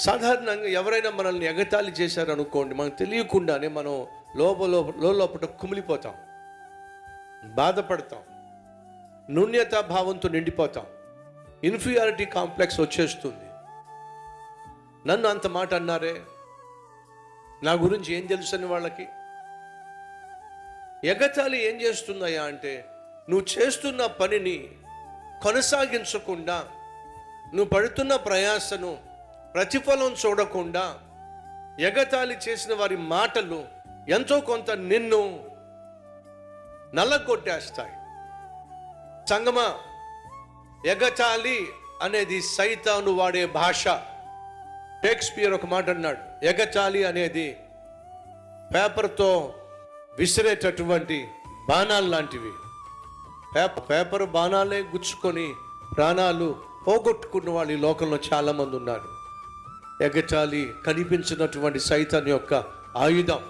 సాధారణంగా ఎవరైనా మనల్ని ఎగతాళి చేశారనుకోండి, మనకు తెలియకుండానే మనం లోపల కుమిలిపోతాం, బాధపడతాం, న్యూన్యతా భావంతో నిండిపోతాం, ఇన్ఫీరియారిటీ కాంప్లెక్స్ వచ్చేస్తుంది. నన్ను అంత మాట అన్నారే, నా గురించి ఏం తెలుసని వాళ్ళకి. ఎగతాళి ఏం చేస్తుందయ్యా అంటే, నువ్వు చేస్తున్న పనిని కొనసాగించకుండా, నువ్వు పడుతున్న ప్రయాసను ప్రతిఫలం చూడకుండా, ఎగతాళి చేసిన వారి మాటలు ఎంతో కొంత నిన్ను నల్లగొట్టేస్తాయి. సంగమా, ఎగతాళి అనేది సైతాను వాడే భాష. షేక్స్పియర్ ఒక మాట అన్నాడు, ఎగతాళి అనేది పేపర్తో విసిరేటటువంటి బాణాలు లాంటివి. పేపర్ బాణాలే గుచ్చుకొని ప్రాణాలు పోగొట్టుకున్న వాళ్ళు ఈ లోకంలో చాలామంది ఉన్నారు. ఎగతాళి కనిపించినటువంటి సైతాన్ యొక్క ఆయుధం.